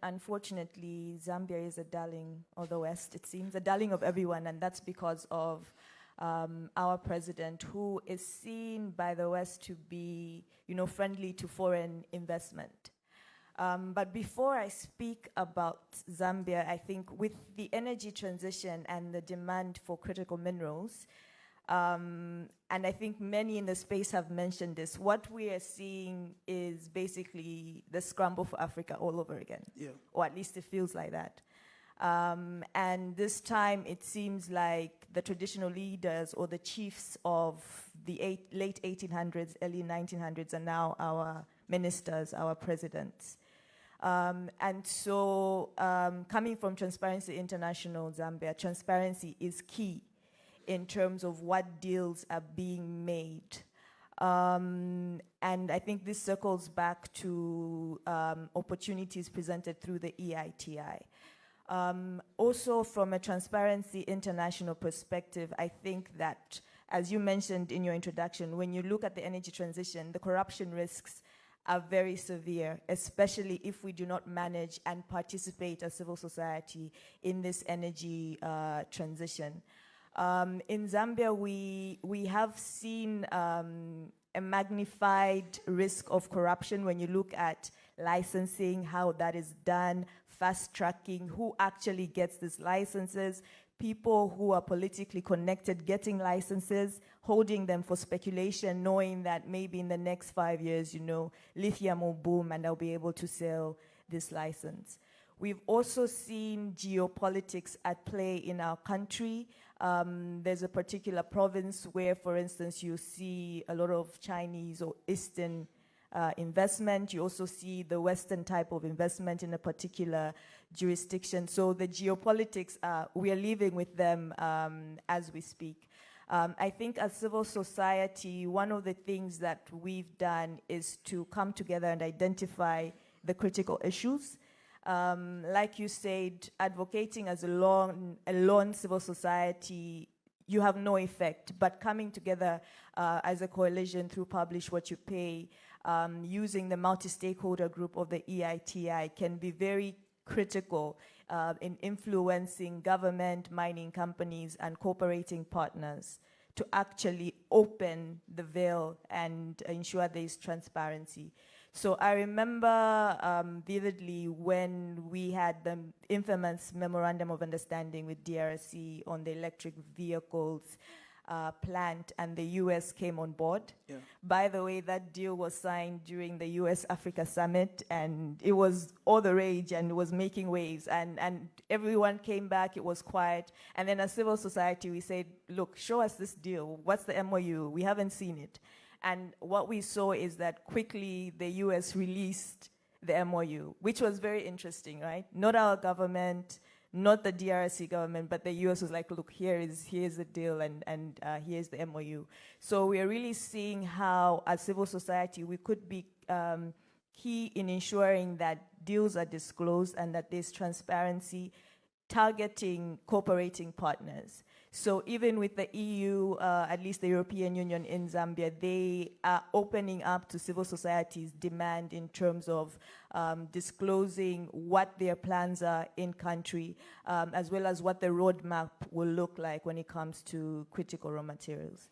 Unfortunately, Zambia is a darling of the West, it seems, a darling of everyone, and that's because of our president, who is seen by the West to be, friendly to foreign investment. But before I speak about Zambia, I think with the energy transition and the demand for critical minerals, and I think many in the space have mentioned this, what we are seeing is basically the scramble for Africa all over again. Yeah. Or at least it feels like that. And this time it seems like the traditional leaders or the chiefs of the late 1800s, early 1900s are now our ministers, our presidents. And so coming from Transparency International Zambia, transparency is key in terms of what deals are being made. And I think this circles back to opportunities presented through the EITI. Also, from a Transparency International perspective, I think that, as you mentioned in your introduction, when you look at the energy transition, the corruption risks are very severe, especially if we do not manage and participate as civil society in this energy transition. In Zambia, we have seen a magnified risk of corruption when you look at licensing, how that is done, fast tracking, who actually gets these licenses, people who are politically connected getting licenses, holding them for speculation, knowing that maybe in the next 5 years, lithium will boom and they'll be able to sell this license. We've also seen geopolitics at play in our country. There's a particular province where, for instance, you see a lot of Chinese or Eastern investment. You also see the Western type of investment in a particular jurisdiction. So the geopolitics, we are living with them as we speak. I think as civil society, one of the things that we've done is to come together and identify the critical issues. Like you said, advocating as a lone civil society, you have no effect. But coming together as a coalition through Publish What You Pay, using the multi-stakeholder group of the EITI can be very critical in influencing government, mining companies, and cooperating partners to actually open the veil and ensure there is transparency. So I remember vividly when we had the infamous Memorandum of Understanding with DRC on the electric vehicles plant, and the US came on board. Yeah. By the way, that deal was signed during the US-Africa Summit, and it was all the rage and it was making waves, and everyone came back, it was quiet. And then as civil society, we said, look, show us this deal. What's the MOU? We haven't seen it. And what we saw is that quickly the US released the MOU, which was very interesting, right? Not our government, not the DRC government, but the US was like, look, here's the deal, and here's the MOU. So we are really seeing how, as civil society, we could be key in ensuring that deals are disclosed and that there's transparency, targeting cooperating partners. So even with the EU, at least the European Union in Zambia, they are opening up to civil society's demand in terms of disclosing what their plans are in country, as well as what the roadmap will look like when it comes to critical raw materials.